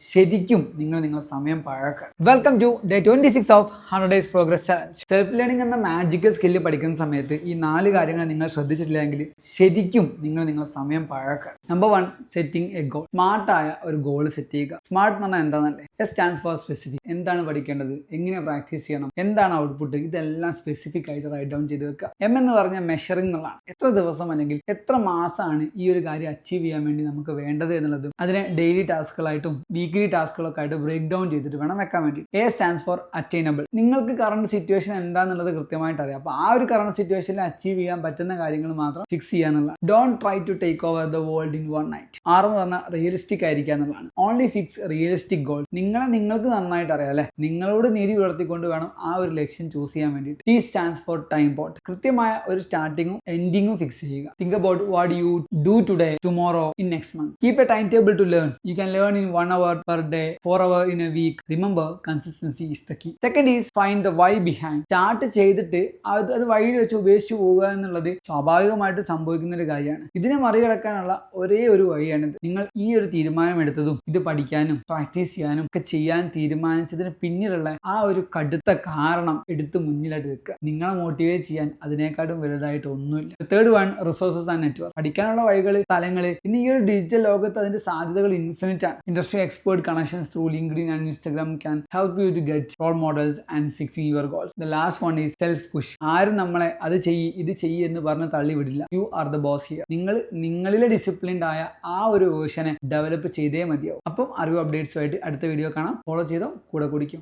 ശരിക്കും നിങ്ങളുടെ സമയം പഴക്കണം. Welcome to day 26 of 100 days progress challenge. Self learning എന്ന മാജിക്കൽ സ്കില്ല് പഠിക്കുന്ന സമയത്ത് ഈ 4 കാര്യങ്ങൾ നിങ്ങൾ ശ്രദ്ധിച്ചിട്ടില്ലെങ്കിൽ ശരിക്കും നിങ്ങളുടെ സമയം പഴക്കണം. Number 1, setting a goal. സ്മാർട്ടായ ഒരു ഗോൾ സെറ്റ് ചെയ്യുക. സ്മാർട്ട് എന്ന് പറഞ്ഞാൽ എന്താണെന്നല്ലേ? S stands for specific. എന്താണ് പഠിക്കേണ്ടത്, എങ്ങനെ പ്രാക്ടീസ് ചെയ്യണം, എന്താണ് ഔട്ട്പുട്ട്, ഇതെല്ലാം സ്പെസിഫിക് ആയിട്ട് റൈറ്റ് ഡൗൺ ചെയ്ത് വെക്കുക. എം എന്ന് പറഞ്ഞാൽ മെഷറിംഗ് എന്നുള്ളതാണ്. എത്ര ദിവസം അല്ലെങ്കിൽ എത്ര മാസമാണ് ഈ ഒരു കാര്യം അച്ചീവ് ചെയ്യാൻ വേണ്ടി നമുക്ക് വേണ്ടത് എന്നുള്ളതും അതിനെ ഡെയിലി ടാസ്കുകളായിട്ടും വീക്ക്ലി ടാസ്കുകളൊക്കെ ആയിട്ട് ബ്രേക്ക് ഡൗൺ ചെയ്തിട്ട് വേണം വെക്കാൻ വേണ്ടി. A stands for attainable. നിങ്ങൾക്ക് കറണ്ട് സിറ്റുവേഷൻ എന്താണെന്നുള്ളത് കൃത്യമായിട്ട് അറിയാം. അപ്പോൾ ആ ഒരു കറണ്ട് സിറ്റുവേഷനിൽ അച്ചീവ് ചെയ്യാൻ പറ്റുന്ന കാര്യങ്ങൾ മാത്രം ഫിക്സ് ചെയ്യുക എന്നുള്ളതാണ്. Don't try to take over the world in one night. 6 എന്ന് പറഞ്ഞാൽ റിയലിസ്റ്റിക് ആയിരിക്കുക എന്നുള്ളതാണ്. Only fix realistic goal. നിങ്ങൾക്ക് നന്നായിട്ട് അറിയാം അല്ലെ, നിങ്ങളോട് നീതി പുലർത്തിക്കൊണ്ട് വേണം ആ ഒരു ലക്ഷ്യം ചൂസ് ചെയ്യാൻ വേണ്ടിയിട്ട്. T stands for time bound. കൃത്യമായ ഒരു സ്റ്റാർട്ടിങ്ങും എൻഡിങ്ങും ഫിക്സ് ചെയ്യുക. Think about what you do today, tomorrow, in next month. Keep a time table to learn. You can learn in 1 hour per day, 4 hours in a week. Remember, consistency is the key. Second is find the why behind. Start ചെയ്തിട്ട് അത് വഴിയിൽ വെച്ച് ഉപേക്ഷിച്ച് പോവുക എന്നുള്ളത് സ്വാഭാവികമായിട്ട് സംഭവിക്കുന്ന ഒരു കാര്യമാണ്. ഇതിനെ മറികടക്കാനുള്ള ഒരേ ഒരു വഴിയാണിത്. നിങ്ങൾ ഈ ഒരു തീരുമാനം എടുത്തതും ഇത് പഠിക്കാനും പ്രാക്ടീസ് ചെയ്യാനും ഒക്കെ ചെയ്യാൻ തീരുമാനിച്ചതിന് പിന്നിലുള്ള ആ ഒരു കടുത്ത കാരണം എടുത്ത് മുന്നിലായിട്ട് വെക്കുക. നിങ്ങളെ മോട്ടിവേറ്റ് ചെയ്യാൻ അതിനേക്കാളും വലുതായിട്ട് ഒന്നുമില്ല. Third one, resources and network. പഠിക്കാനുള്ള വഴികൾ, സ്ഥലങ്ങൾ. ഇന്ന് ഈ ഒരു ഡിജിറ്റൽ ലോകത്ത് അതിന്റെ സാധ്യതകൾ ഇൻഫിനിറ്റ് ആണ്. Industry expert connections through LinkedIn and Instagram can help you to get role models and fixing your goals. The last one is self push. ആരും നമ്മളെ അത് ചെയ്യ് ഇത് ചെയ്യ് എന്ന് പറഞ്ഞ് തള്ളിവിടില്ല. You are the boss here. നിങ്ങളിലെ ഡിസിപ്ലിൻഡ് ആയ ആ ഒരു വേർഷനെ ഡെവലപ്പ് ചെയ്തേ മതിയാവും. അപ്പം അറിവ് അപ്ഡേറ്റ്സുമായിട്ട് അടുത്ത വീഡിയോ കാണാം. ഫോളോ ചെയ്തോ, കൂടെ കുടിക്കും.